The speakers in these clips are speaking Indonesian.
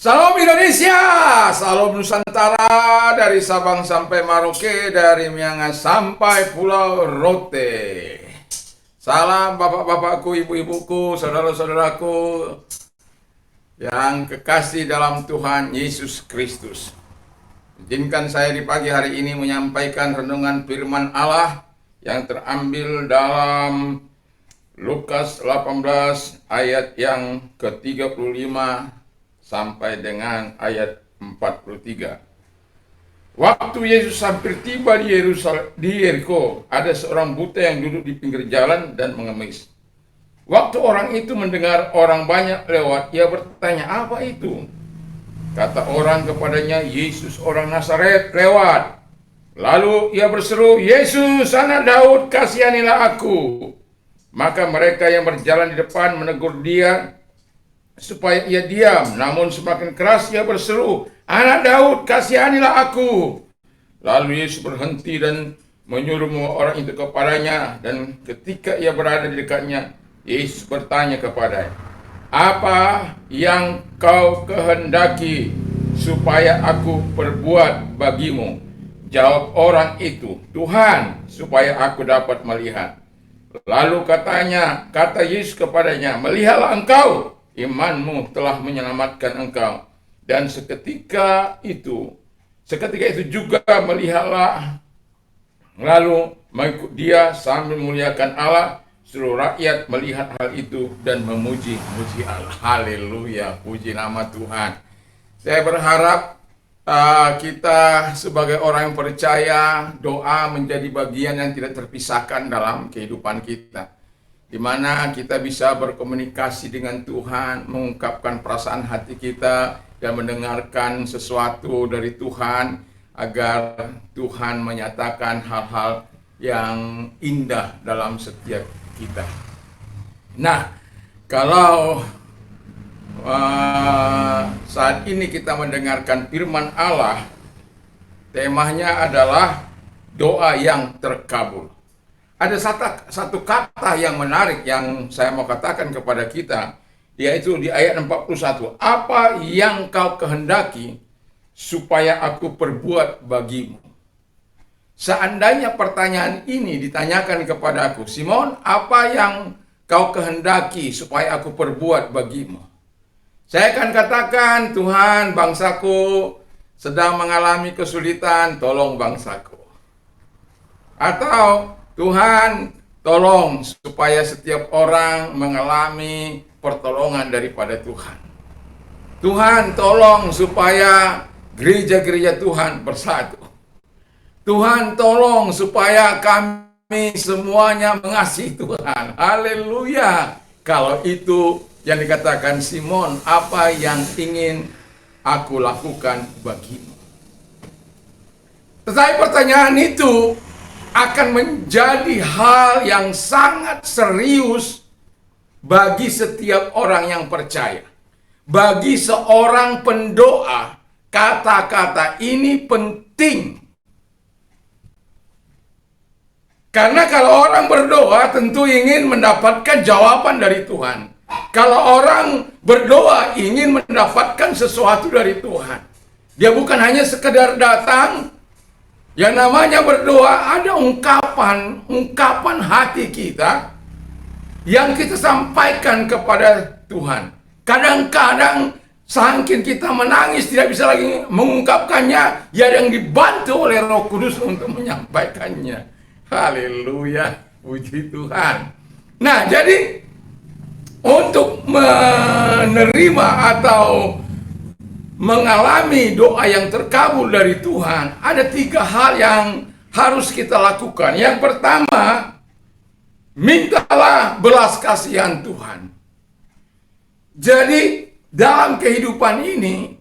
Salam Indonesia, salam Nusantara, dari Sabang sampai Merauke, dari Miangas sampai Pulau Rote. Salam bapak-bapakku, ibu-ibuku, saudara-saudaraku yang kekasih dalam Tuhan Yesus Kristus. Izinkan saya di pagi hari ini menyampaikan renungan firman Allah yang terambil dalam Lukas 18 ayat yang ke-35 sampai dengan ayat 43. Waktu Yesus hampir tiba di Yeriko, ada seorang buta yang duduk di pinggir jalan dan mengemis. Waktu orang itu mendengar orang banyak lewat, ia bertanya, "Apa itu?" Kata orang kepadanya, "Yesus orang Nazaret lewat." Lalu ia berseru, "Yesus, anak Daud, kasihanilah aku." Maka mereka yang berjalan di depan menegur dia supaya ia diam, namun semakin keras ia berseru, "Anak Daud, kasihanilah aku." Lalu Yesus berhenti dan menyuruh orang itu kepadanya, dan ketika ia berada di dekatnya, Yesus bertanya kepadanya, "Apa yang kau kehendaki supaya aku perbuat bagimu?" Jawab orang itu, "Tuhan, supaya aku dapat melihat." Lalu kata Yesus kepadanya, "Melihatlah engkau, imanmu telah menyelamatkan engkau." Dan seketika itu juga melihatlah, lalu mengikut dia sambil memuliakan Allah. Seluruh rakyat melihat hal itu dan memuji Allah. Haleluya, puji nama Tuhan. Saya berharap kita sebagai orang yang percaya, doa menjadi bagian yang tidak terpisahkan dalam kehidupan kita, di mana kita bisa berkomunikasi dengan Tuhan, mengungkapkan perasaan hati kita, dan mendengarkan sesuatu dari Tuhan, agar Tuhan menyatakan hal-hal yang indah dalam setiap kita. Nah, kalau saat ini kita mendengarkan firman Allah, temanya adalah doa yang terkabul. Ada satu kata yang menarik yang saya mau katakan kepada kita, yaitu di ayat 41. "Apa yang kau kehendaki supaya aku perbuat bagimu?" Seandainya pertanyaan ini ditanyakan kepada aku, "Simon, apa yang kau kehendaki supaya aku perbuat bagimu?" Saya akan katakan, "Tuhan, bangsaku sedang mengalami kesulitan, tolong bangsaku." Atau, "Tuhan, tolong supaya setiap orang mengalami pertolongan daripada Tuhan." "Tuhan, tolong supaya gereja-gereja Tuhan bersatu." "Tuhan, tolong supaya kami semuanya mengasihi Tuhan." Haleluya. Kalau itu yang dikatakan Simon, "Apa yang ingin aku lakukan bagimu?" Tetapi pertanyaan itu akan menjadi hal yang sangat serius bagi setiap orang yang percaya. Bagi seorang pendoa, kata-kata ini penting. Karena kalau orang berdoa tentu ingin mendapatkan jawaban dari Tuhan. Kalau orang berdoa ingin mendapatkan sesuatu dari Tuhan. Dia bukan hanya sekedar datang. Yang namanya berdoa, ada ungkapan hati kita yang kita sampaikan kepada Tuhan. Kadang-kadang saking kita menangis tidak bisa lagi mengungkapkannya, ya yang dibantu oleh Roh Kudus untuk menyampaikannya. Haleluya, puji Tuhan. Nah, jadi untuk menerima atau mengalami doa yang terkabul dari Tuhan, ada 3 hal yang harus kita lakukan. Yang pertama, mintalah belas kasihan Tuhan. Jadi dalam kehidupan ini,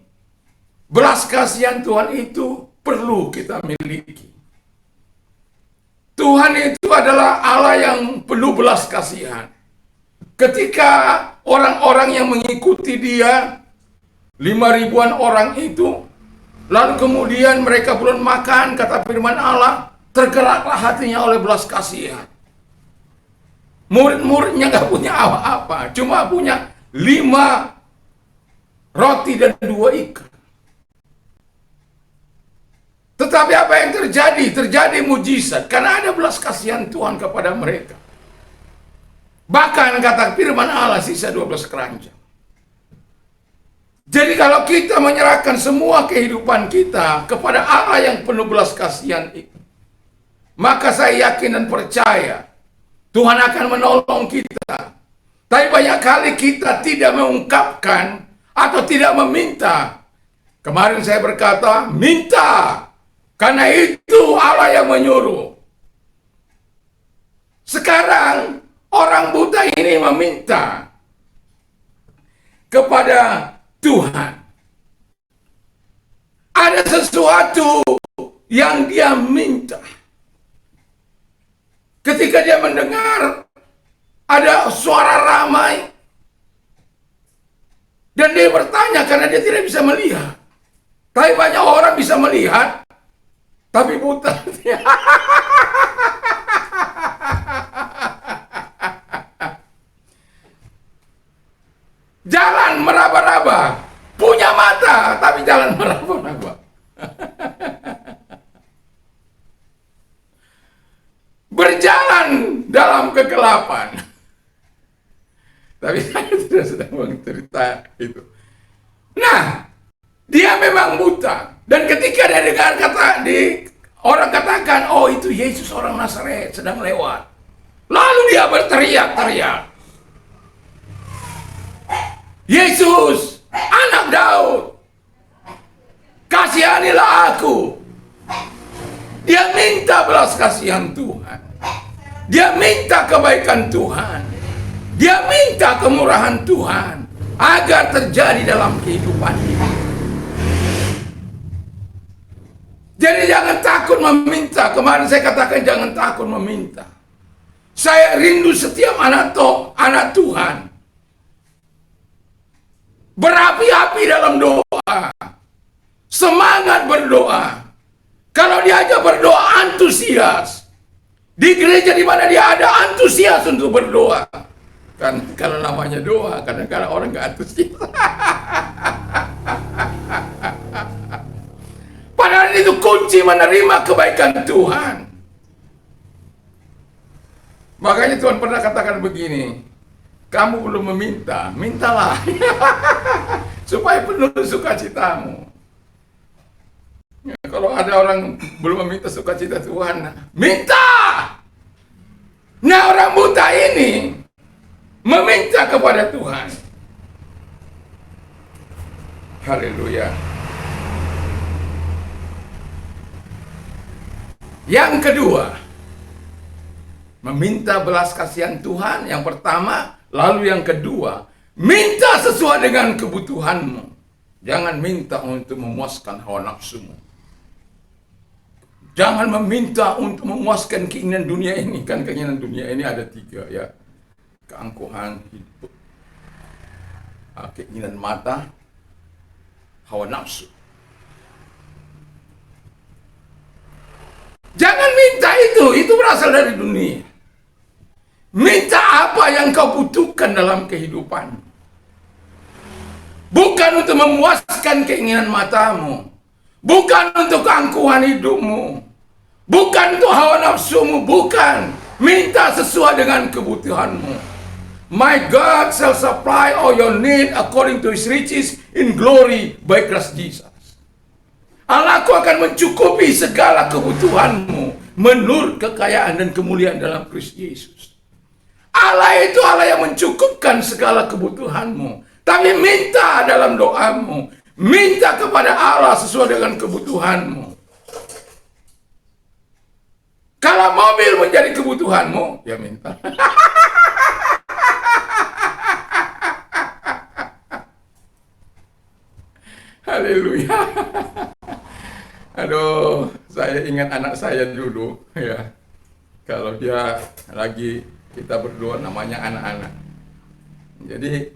belas kasihan Tuhan itu perlu kita miliki. Tuhan itu adalah Allah yang penuh belas kasihan. Ketika orang-orang yang mengikuti dia, 5.000-an orang itu, lalu kemudian mereka belum makan, kata firman Allah, tergeraklah hatinya oleh belas kasihan. Murid-muridnya gak punya apa-apa, cuma punya 5 roti dan 2 ikan. Tetapi apa yang terjadi? Terjadi mujizat karena ada belas kasihan Tuhan kepada mereka. Bahkan kata firman Allah sisa 12 keranjang. Jadi kalau kita menyerahkan semua kehidupan kita kepada Allah yang penuh belas kasihan itu, maka saya yakin dan percaya Tuhan akan menolong kita. Tapi banyak kali kita tidak mengungkapkan atau tidak meminta. Kemarin saya berkata, minta. Karena itu Allah yang menyuruh. Sekarang orang buta ini meminta kepada Tuhan. Ada sesuatu yang dia minta. Ketika dia mendengar ada suara ramai, dan dia bertanya karena dia tidak bisa melihat. Tapi banyak orang bisa melihat, tapi buta. Jalan meraba-raba, punya mata tapi jalan meraba-raba. Berjalan dalam kegelapan. Tapi saya tidak sedang mencerita itu. Nah, dia memang buta. Dan ketika dia dengar orang katakan, oh itu Yesus orang Nazaret sedang lewat. Lalu dia berteriak-teriak. Yesus, anak Daud, kasihanilah aku. Dia minta belas kasihan Tuhan. Dia minta kebaikan Tuhan. Dia minta kemurahan Tuhan agar terjadi dalam kehidupan ini. Jadi jangan takut meminta. Kemarin saya katakan jangan takut meminta. Saya rindu setiap anak Tuhan berapi-api dalam doa, semangat berdoa. Kalau diajak berdoa antusias, di gereja di mana dia ada antusias untuk berdoa. Kan kalau namanya doa, kadang-kadang orang nggak antusias. Padahal itu kunci menerima kebaikan Tuhan. Makanya Tuhan pernah katakan begini, kamu belum meminta, mintalah. Supaya penuh sukacitamu. Ya, kalau ada orang belum meminta sukacita Tuhan, minta. Nah, orang buta ini meminta kepada Tuhan. Haleluya. Yang kedua, meminta belas kasihan Tuhan. Yang pertama, lalu yang kedua, minta sesuai dengan kebutuhanmu. Jangan minta untuk memuaskan hawa nafsumu. Jangan meminta untuk memuaskan keinginan dunia ini. Kan keinginan dunia ini ada 3 ya. Keangkuhan hidup, keinginan mata, hawa nafsu. Jangan minta itu berasal dari dunia. Minta apa yang kau butuhkan dalam kehidupan. Bukan untuk memuaskan keinginan matamu. Bukan untuk keangkuhan hidupmu. Bukan untuk hawa nafsumu. Bukan. Minta sesuai dengan kebutuhanmu. My God shall supply all your need according to His riches in glory by Christ Jesus. Allahku akan mencukupi segala kebutuhanmu menurut kekayaan dan kemuliaan dalam Kristus Yesus. Allah itu Allah yang mencukupkan segala kebutuhanmu. Tapi minta dalam doamu. Minta kepada Allah sesuai dengan kebutuhanmu. Kalau mobil menjadi kebutuhanmu, ya minta. Haleluya. Aduh, saya ingat anak saya dulu, ya. Kalau dia lagi kita berdoa namanya anak-anak. Jadi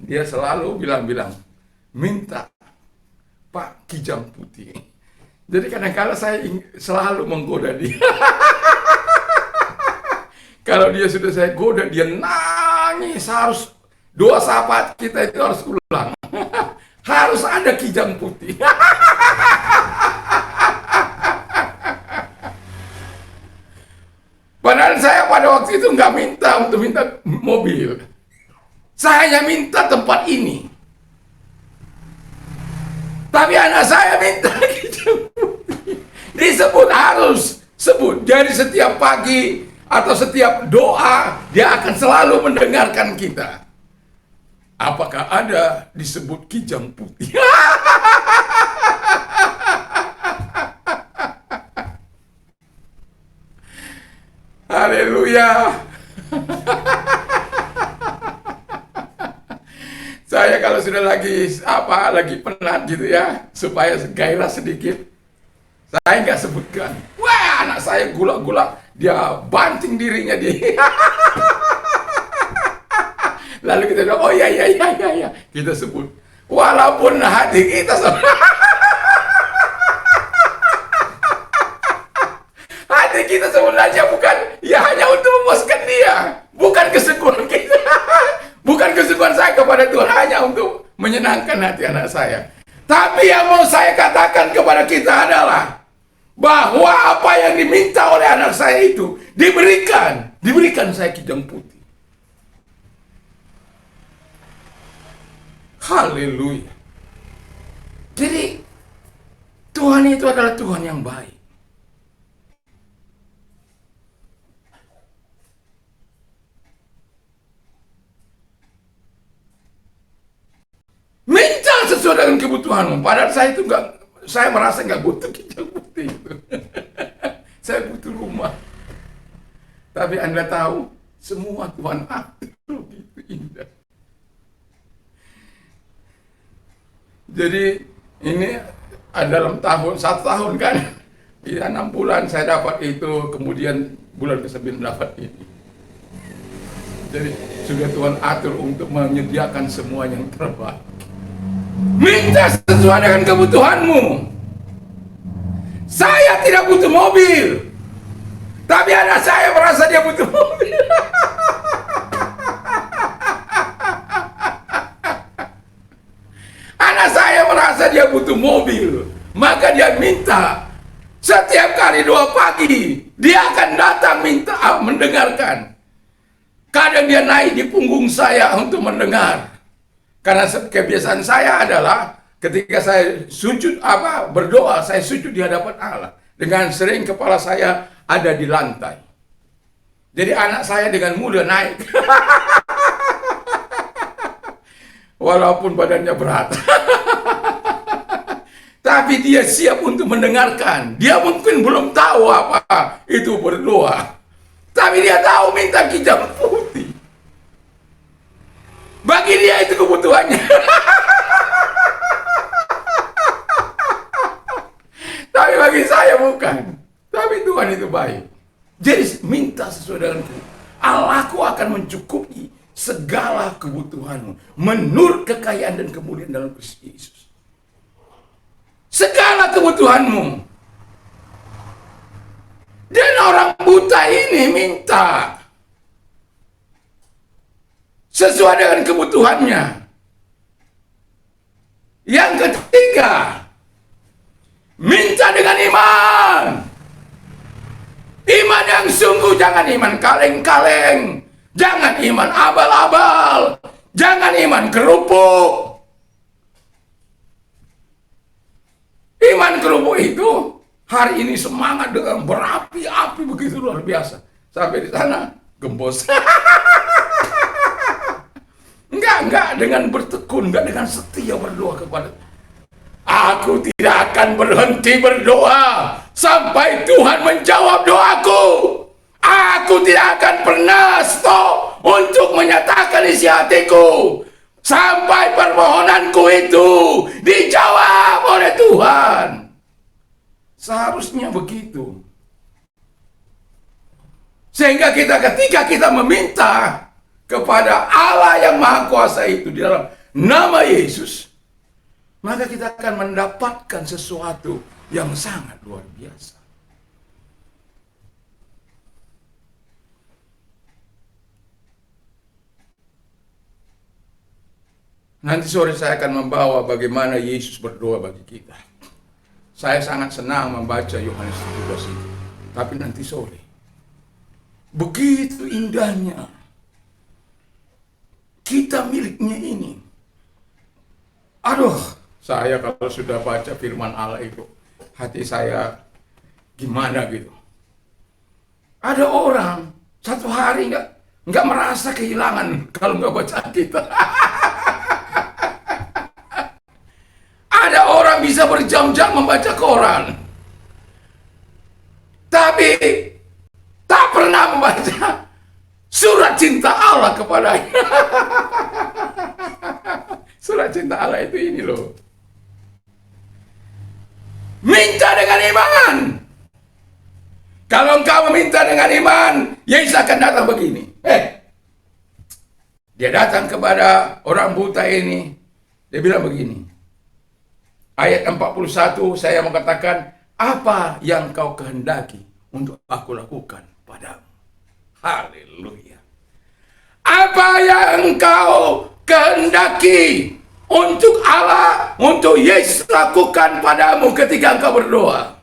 dia selalu bilang, minta Pak Kijang Putih. Jadi kadang-kadang saya selalu menggoda dia. Kalau dia sudah saya goda, dia nangis. Harus doa sahabat kita itu harus ulang. harus ada kijang putih. Padahal saya pada waktu itu nggak minta untuk minta mobil. Saya hanya minta tempat ini. Tapi anak saya minta kijang putih. Disebut harus sebut. Jadi setiap pagi atau setiap doa, dia akan selalu mendengarkan kita. Apakah ada disebut kijang putih? Haleluya. Saya kalau sudah lagi penat gitu ya, supaya gairah sedikit, saya nggak sebutkan. Wah, anak saya gula-gula, dia banting dirinya di. Lalu kita bilang, oh ya, kita sebut. Walaupun hati kita hati kita sebenarnya bukan, ya hanya untuk memuaskan dia, bukan kesungguhan kita. Bukan kesungguhan saya kepada Tuhan hanya untuk menyenangkan hati anak saya. Tapi yang mau saya katakan kepada kita adalah bahwa apa yang diminta oleh anak saya itu diberikan saya kijang putih. Haleluya. Jadi Tuhan itu adalah Tuhan yang baik. Minta sesuai dengan kebutuhanmu. Padahal saya merasa nggak butuh kijang putih itu. Saya butuh rumah. Tapi Anda tahu, semua Tuhan atur gitu indah. Jadi ini dalam satu tahun kan, ya 6 bulan saya dapat itu, kemudian bulan ke-9 dapat ini. Jadi sudah Tuhan atur untuk menyediakan semua yang terbaik. Minta sesuai dengan kebutuhanmu. Saya tidak butuh mobil, tapi anak saya merasa dia butuh mobil. Anak saya merasa dia butuh mobil, maka dia minta. Setiap kali doa pagi, dia akan datang minta mendengarkan. Kadang dia naik di punggung saya untuk mendengar. Karena kebiasaan saya adalah ketika saya berdoa, saya sujud di hadapan Allah. Dengan sering kepala saya ada di lantai. Jadi anak saya dengan mudah naik. Walaupun badannya berat. Tapi dia siap untuk mendengarkan. Dia mungkin belum tahu apa itu berdoa. Tapi dia tahu minta kijang putih. Bagi dia itu kebutuhannya. Tapi bagi saya bukan. Tapi Tuhan itu baik. Jadi minta sesuai dengan Allahku akan mencukupi segala kebutuhanmu menurut kekayaan dan kemuliaan dalam Kristus Yesus. Segala kebutuhanmu. Dan orang buta ini minta sesuai dengan kebutuhannya. Yang ketiga, minta dengan iman. Iman yang sungguh, jangan iman kaleng-kaleng, jangan iman abal-abal, jangan iman kerupuk. Iman kerupuk itu hari ini semangat dengan berapi-api begitu luar biasa. Sampai di sana gembos. Enggak dengan bertekun, enggak dengan setia berdoa kepada. Aku tidak akan berhenti berdoa sampai Tuhan menjawab doaku. Aku tidak akan pernah stop untuk menyatakan isi hatiku sampai permohonanku itu dijawab oleh Tuhan. Seharusnya begitu. Sehingga ketika kita meminta kepada Allah yang Maha Kuasa itu di dalam nama Yesus, maka kita akan mendapatkan sesuatu yang sangat luar biasa. Nanti sore saya akan membawa bagaimana Yesus berdoa bagi kita. Saya sangat senang membaca Yohanes 17 itu. Tapi nanti sore. Begitu indahnya. Kita miliknya ini. Aduh, saya kalau sudah baca firman Allah itu, hati saya gimana gitu. Ada orang satu hari nggak merasa kehilangan kalau nggak baca kita. Ada orang bisa berjam-jam membaca koran, tapi tak pernah membaca surat cinta Allah kepadanya. Surat cinta Allah itu ini loh. Minta dengan iman. Kalau engkau meminta dengan iman, Yesus akan datang begini. Dia datang kepada orang buta ini. Dia bilang begini. Ayat 41 saya mengatakan, apa yang kau kehendaki untuk aku lakukan padamu. Haleluya. Apa yang kau kehendaki untuk Allah, untuk Yesus lakukan padamu ketika engkau berdoa.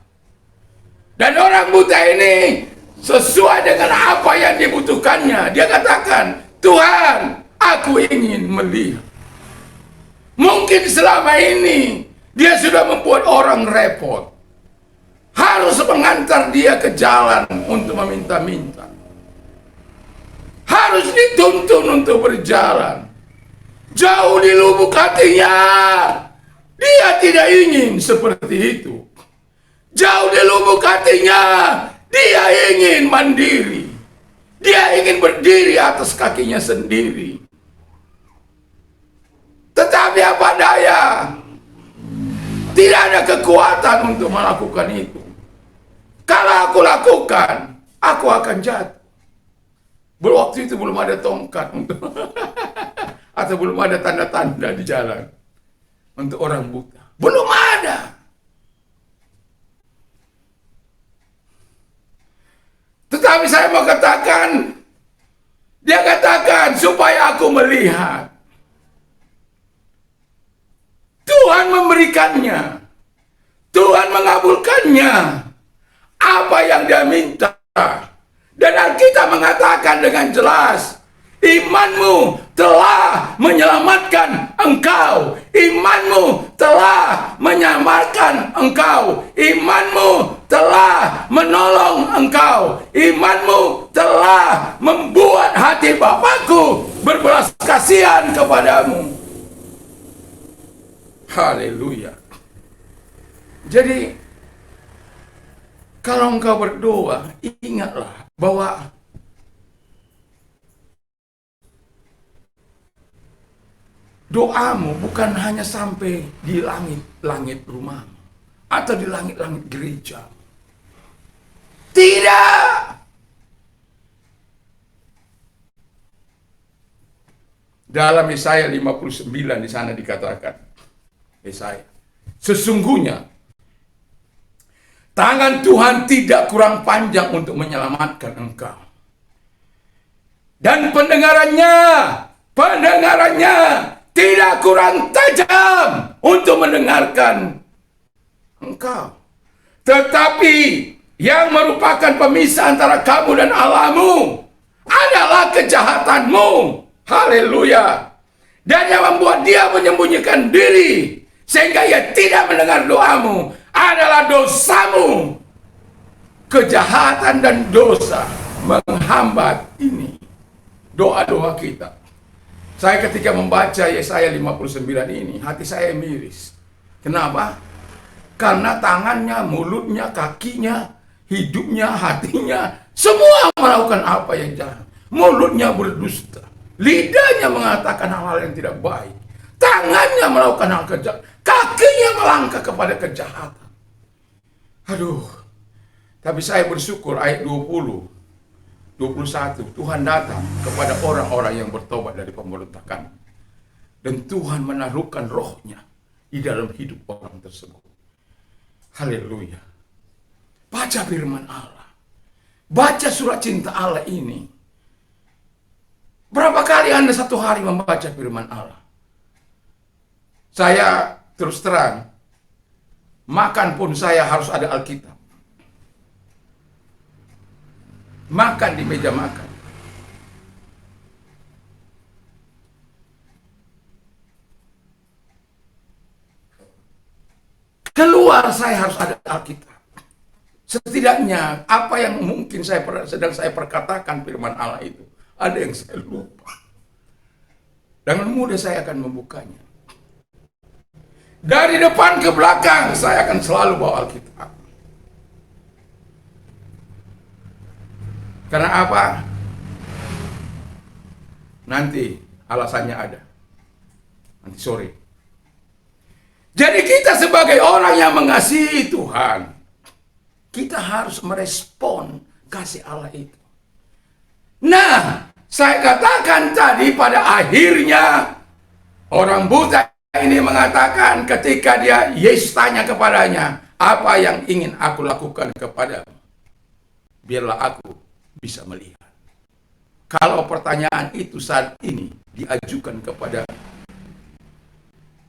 Dan orang buta ini sesuai dengan apa yang dibutuhkannya. Dia katakan, Tuhan, aku ingin melihat. Mungkin selama ini dia sudah membuat orang repot. Harus mengantar dia ke jalan untuk meminta-minta. Harus dituntun untuk berjalan. Jauh di lubuk hatinya, dia tidak ingin seperti itu. Jauh di lubuk hatinya, dia ingin mandiri. Dia ingin berdiri atas kakinya sendiri. Tetapi apa daya? Tidak ada kekuatan untuk melakukan itu. Kalau aku lakukan, aku akan jatuh. Waktu itu belum ada tongkat untuk atau belum ada tanda-tanda di jalan untuk orang buta. Belum ada. Tetapi saya mau katakan, dia katakan supaya aku melihat. Tuhan memberikannya. Tuhan mengabulkannya. Apa yang dia minta. Dan Alkitab mengatakan dengan jelas, imanmu telah menyelamatkan engkau. Imanmu telah menyelamatkan engkau. Imanmu telah menolong engkau. Imanmu telah membuat hati Bapakku berbelas kasihan kepadamu. Haleluya. Jadi kalau engkau berdoa, ingatlah bahwa doamu bukan hanya sampai di langit-langit rumahmu atau di langit-langit gereja. Tidak. Dalam Yesaya 59 di sana dikatakan, Yesaya, sesungguhnya tangan Tuhan tidak kurang panjang untuk menyelamatkan engkau. Dan pendengarannya tidak kurang tajam untuk mendengarkan engkau. Tetapi yang merupakan pemisah antara kamu dan Allahmu adalah kejahatanmu. Haleluya. Dan yang membuat dia menyembunyikan diri sehingga ia tidak mendengar doamu adalah dosamu. Kejahatan dan dosa menghambat ini doa-doa kita. Saya ketika membaca Yesaya 59 ini, hati saya miris. Kenapa? Karena tangannya, mulutnya, kakinya, hidupnya, hatinya, semua melakukan apa yang jahat. Mulutnya berdusta, lidahnya mengatakan hal-hal yang tidak baik, tangannya melakukan hal kejahatan, kakinya melangkah kepada kejahatan. Aduh, tapi saya bersyukur ayat 20, 21, Tuhan datang kepada orang-orang yang bertobat dari pemberontakan. Dan Tuhan menaruhkan rohnya di dalam hidup orang tersebut. Haleluya. Baca firman Allah. Baca surat cinta Allah ini. Berapa kali Anda satu hari membaca firman Allah? Saya terus terang, makan pun saya harus ada Alkitab. Makan di meja makan. Keluar saya harus ada Alkitab. Setidaknya apa yang mungkin sedang saya perkatakan firman Allah itu, ada yang saya lupa. Dengan mudah saya akan membukanya. Dari depan ke belakang saya akan selalu bawa Alkitab. Karena apa? Nanti alasannya ada. Nanti sore. Jadi kita sebagai orang yang mengasihi Tuhan, kita harus merespon kasih Allah itu. Nah, saya katakan tadi pada akhirnya orang buta ini mengatakan ketika Yesus tanya kepadanya, apa yang ingin aku lakukan kepadamu? Biarlah aku bisa melihat. Kalau pertanyaan itu saat ini diajukan kepada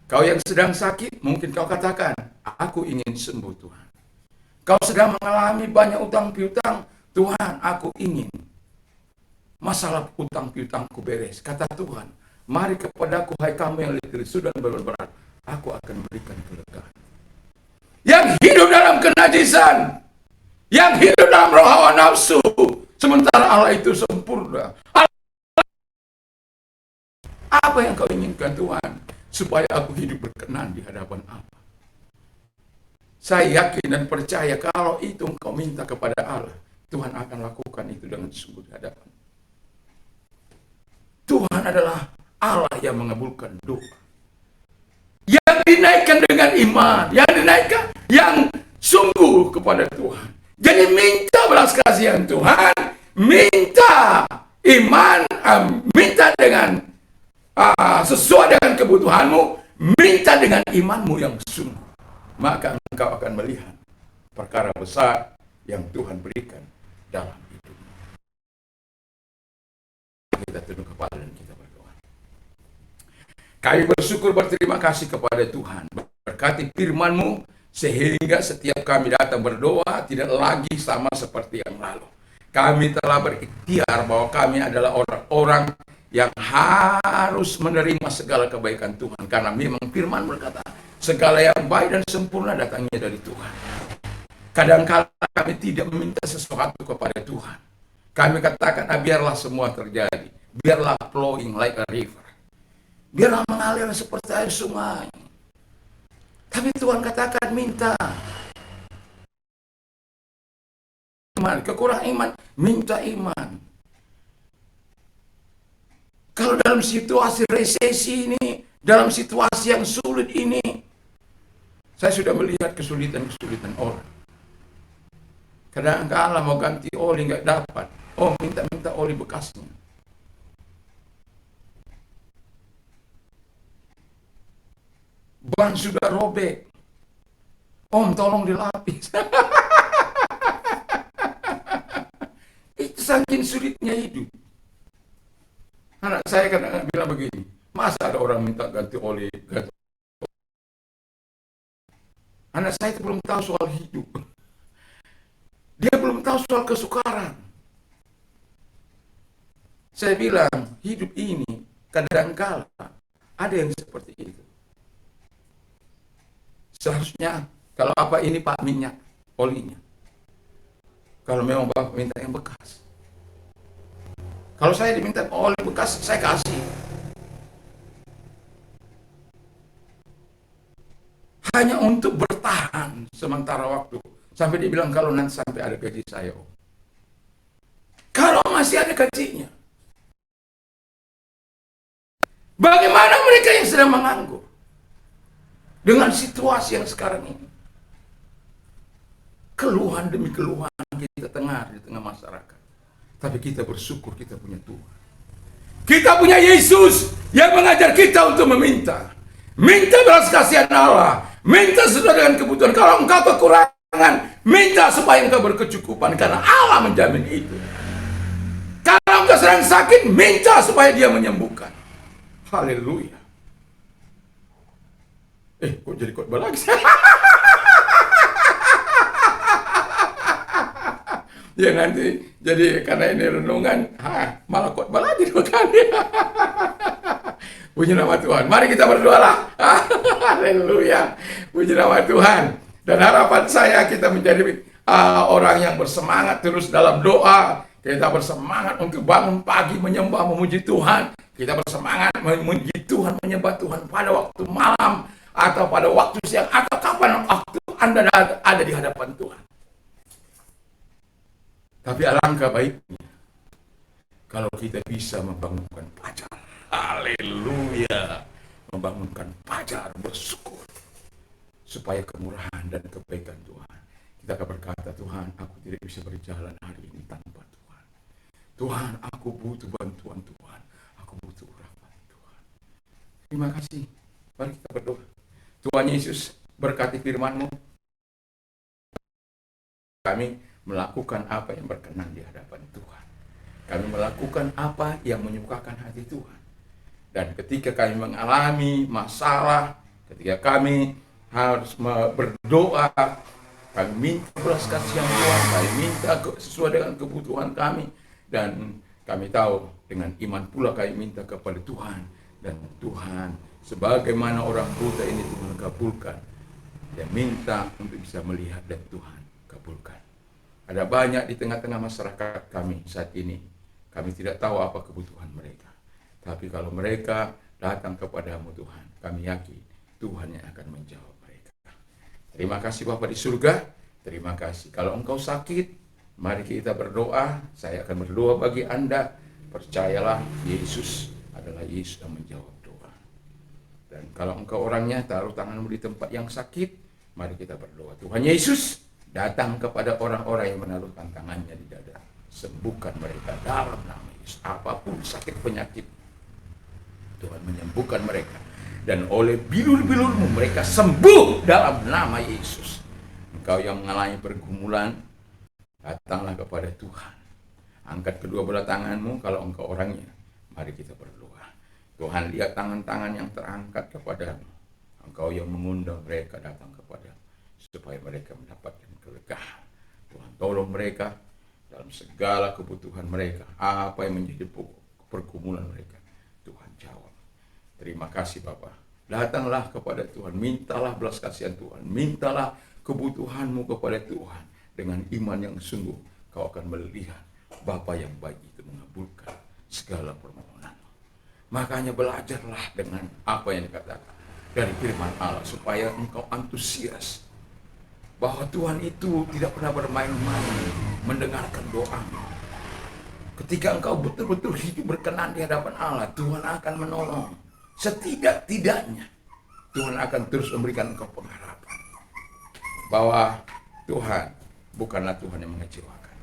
kau yang sedang sakit, mungkin kau katakan, aku ingin sembuh Tuhan. Kau sedang mengalami banyak utang piutang, Tuhan, aku ingin masalah utang piutangku beres. Kata Tuhan, mari kepadaku hai kamu yang letih lesu dan berat, aku akan berikan kelegaan. Yang hidup dalam kenajisan, yang hidup dalam roh hawa nafsu, sementara Allah itu sempurna. Apa yang kau inginkan Tuhan? Supaya aku hidup berkenan di hadapan Allah. Saya yakin dan percaya kalau itu engkau minta kepada Allah, Tuhan akan lakukan itu dengan sungguh di hadapan. Tuhan adalah Allah yang mengabulkan doa. Yang dinaikkan dengan iman, yang dinaikkan, yang sungguh kepada Tuhan. Jadi minta belas kasihan Tuhan, minta iman, minta dengan sesuai dengan kebutuhanmu, minta dengan imanmu yang sungguh, maka engkau akan melihat perkara besar yang Tuhan berikan dalam hidup. Kita tunduk kepala dan kita berdoa. Kami bersyukur berterima kasih kepada Tuhan, berkati firman-Mu sehingga setiap kami datang berdoa tidak lagi sama seperti yang lalu. Kami telah berikhtiar bahwa kami adalah orang-orang yang harus menerima segala kebaikan Tuhan. Karena memang firman berkata, segala yang baik dan sempurna datangnya dari Tuhan. Kadang-kala kami tidak meminta sesuatu kepada Tuhan. Kami katakan, biarlah semua terjadi. Biarlah flowing like a river. Biarlah mengalir seperti air sungai. Tapi Tuhan katakan, minta. Iman, kekurangan iman, minta iman. Kalau dalam situasi resesi ini, dalam situasi yang sulit ini, saya sudah melihat kesulitan-kesulitan orang. Kadang-kala mau ganti oli nggak dapat. Oh, minta oli bekasnya. Ban sudah robek. Om, tolong dilapis. Itu saking sulitnya hidup. Anak saya kadang bilang begini, masa ada orang minta ganti oli? Anak saya itu belum tahu soal hidup. Dia belum tahu soal kesukaran. Saya bilang, hidup ini kadang-kala ada yang seperti itu. Seharusnya, kalau apa ini Pak minyak, olinya. Kalau memang Bapak minta yang bekas. Kalau saya diminta oli bekas, saya kasih. Hanya untuk bertahan sementara waktu. Sampai dia bilang kalau nanti sampai ada gaji saya. Kalau masih ada gajinya. Bagaimana mereka yang sedang menganggur? Dengan situasi yang sekarang ini. Keluhan demi keluhan kita di tengah masyarakat. Tapi kita bersyukur kita punya Tuhan. Kita punya Yesus yang mengajar kita untuk meminta. Minta belas kasihan Allah. Minta sesuai dengan kebutuhan. Kalau engkau kekurangan, minta supaya engkau berkecukupan. Karena Allah menjamin itu. Kalau engkau sedang sakit, minta supaya dia menyembuhkan. Haleluya. Kok jadi khotbah lagi? Ya nanti jadi karena ini renungan, malah khotbah lagi 2 kali. Puji nama Tuhan. Mari kita berdoalah. Haleluya. Puji nama Tuhan. Dan harapan saya kita menjadi orang yang bersemangat terus dalam doa. Kita bersemangat untuk bangun pagi menyembah memuji Tuhan. Kita bersemangat memuji Tuhan, menyembah Tuhan pada waktu malam atau pada waktu siang atau kapan waktu Anda ada di hadapan Tuhan. Tapi alangkah baiknya kalau kita bisa membangunkan fajar. Haleluya. Membangunkan fajar, bersyukur. Supaya kemurahan dan kebaikan Tuhan. Kita akan berkata, Tuhan, aku tidak bisa berjalan hari ini tanpa Tuhan. Tuhan, aku butuh bantuan Tuhan. Aku butuh rahmat Tuhan. Terima kasih. Mari kita berdoa. Tuhan Yesus, berkati firman-Mu. Kami melakukan apa yang berkenan di hadapan Tuhan. Kami melakukan apa yang menyukakan hati Tuhan. Dan ketika kami mengalami masalah, ketika kami harus berdoa, kami minta belas kasihan Tuhan, kami minta sesuai dengan kebutuhan kami. Dan kami tahu dengan iman pula kami minta kepada Tuhan. Dan Tuhan, sebagaimana orang buta ini Tuhan kabulkan. Dia minta untuk bisa melihat dan Tuhan kabulkan. Ada banyak di tengah-tengah masyarakat kami saat ini. Kami tidak tahu apa kebutuhan mereka. Tapi kalau mereka datang kepadamu Tuhan, kami yakin Tuhan yang akan menjawab mereka. Terima kasih Bapa di surga. Terima kasih. Kalau engkau sakit, mari kita berdoa. Saya akan berdoa bagi Anda. Percayalah, Yesus adalah Yesus yang menjawab doa. Dan kalau engkau orangnya, taruh tanganmu di tempat yang sakit. Mari kita berdoa. Tuhan Yesus, datang kepada orang-orang yang menaruhkan tangannya di dada. Sembuhkan mereka dalam nama Yesus. Apapun sakit penyakit, Tuhan menyembuhkan mereka. Dan oleh bilur-bilurmu mereka sembuh dalam nama Yesus. Engkau yang mengalami pergumulan, datanglah kepada Tuhan. Angkat kedua belah tanganmu kalau engkau orangnya. Mari kita berdoa. Tuhan, lihat tangan-tangan yang terangkat kepadamu. Engkau yang mengundang mereka datang kepadamu. Supaya mereka mendapatkan kelegaan. Tuhan, tolong mereka dalam segala kebutuhan mereka. Apa yang menjadi pergumulan mereka, Tuhan jawab. Terima kasih Bapa. Datanglah kepada Tuhan, mintalah belas kasihan Tuhan, mintalah kebutuhanmu kepada Tuhan. Dengan iman yang sungguh, kau akan melihat Bapa yang baik itu mengabulkan segala permohonanmu. Makanya belajarlah dengan apa yang dikatakan dari firman Allah, supaya engkau antusias bahwa Tuhan itu tidak pernah bermain-main mendengarkan doamu. Ketika engkau betul-betul hidup berkenan di hadapan Allah, Tuhan akan menolong. Setidak-tidaknya Tuhan akan terus memberikan engkau pengharapan bahwa Tuhan bukanlah Tuhan yang mengecewakan.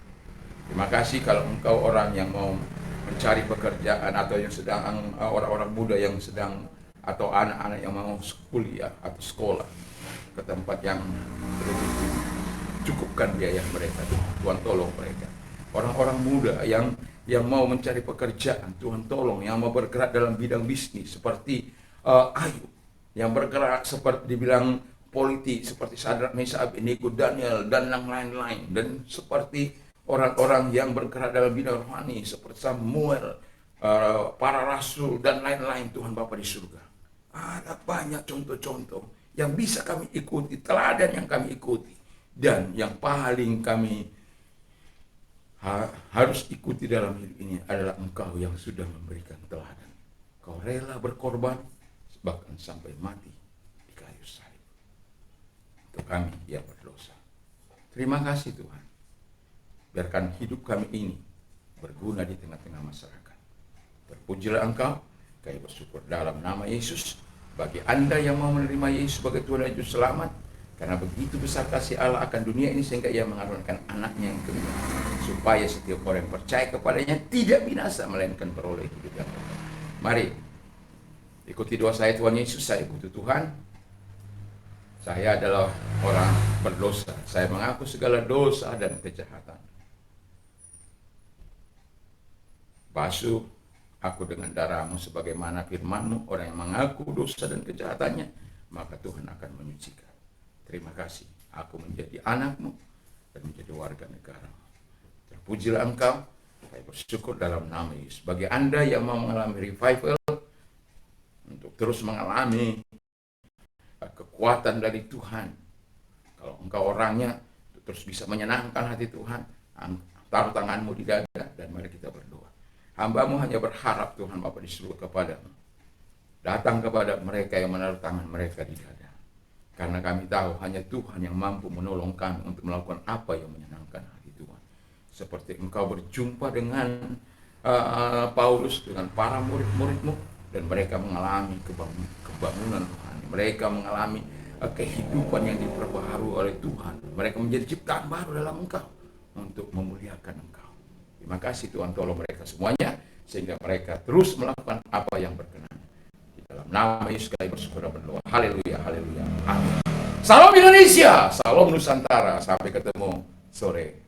Terima kasih kalau engkau orang yang mau mencari pekerjaan, atau yang sedang orang-orang muda yang sedang, atau anak-anak yang mau kuliah atau sekolah ke tempat yang lebih tinggi. Cukupkan biaya mereka, Tuhan tolong mereka. Orang-orang muda yang mau mencari pekerjaan, Tuhan tolong. Yang mau bergerak dalam bidang bisnis seperti Ayub, yang bergerak seperti dibilang politik seperti Sadrak, Meshach, Abednego, Daniel dan yang lain-lain, dan seperti orang-orang yang bergerak dalam bidang rohani seperti Samuel, para rasul dan lain-lain. Tuhan Bapa di surga, ada banyak contoh-contoh yang bisa kami ikuti, teladan yang kami ikuti, dan yang paling kami harus ikuti dalam hidup ini adalah Engkau yang sudah memberikan teladan. Kau rela berkorban bahkan sampai mati di kayu salib untuk kami yang berdosa. Terima kasih Tuhan. Biarkan hidup kami ini berguna di tengah-tengah masyarakat. Terpujilah Engkau. Kami bersyukur dalam nama Yesus. Bagi Anda yang mau menerima Yesus sebagai Tuhan dan Juru Selamat, karena begitu besar kasih Allah akan dunia ini sehingga Ia mengaruniakan anaknya yang kedua, supaya setiap orang yang percaya kepadanya tidak binasa melainkan beroleh hidup yang kekal. Mari ikuti doa saya. Tuhan Yesus, saya butuh Tuhan. Saya adalah orang berdosa. Saya mengaku segala dosa dan kejahatan. Basuh aku dengan darah-Mu sebagaimana firman-Mu. Orang yang mengaku dosa dan kejahatannya, maka Tuhan akan menyucikan. Terima kasih, aku menjadi anak-Mu dan menjadi warga negara. Terpujilah Engkau, saya bersyukur dalam nama Yesus. Bagi Anda yang mau mengalami revival, untuk terus mengalami kekuatan dari Tuhan, kalau engkau orangnya terus bisa menyenangkan hati Tuhan, taruh tanganmu di dada dan mari kita berdoa. Hamba-Mu hanya berharap Tuhan Bapa di surga kepadamu. Datang kepada mereka yang menaruh tangan mereka di dada. Karena kami tahu hanya Tuhan yang mampu menolong kami untuk melakukan apa yang menyenangkan hati Tuhan. Seperti engkau berjumpa dengan Paulus, dengan para murid-murid-Mu, dan mereka mengalami kebangunan Tuhan. Mereka mengalami kehidupan yang diperbaharui oleh Tuhan. Mereka menjadi ciptaan baru dalam Engkau untuk memuliakan Engkau. Terima kasih Tuhan, tolong mereka semuanya sehingga mereka terus melakukan apa yang berkenan. Di dalam nama Yesus kami bersyukur dan berdoa. Haleluya, haleluya. Amin. Salam Indonesia, salam Nusantara. Sampai ketemu sore.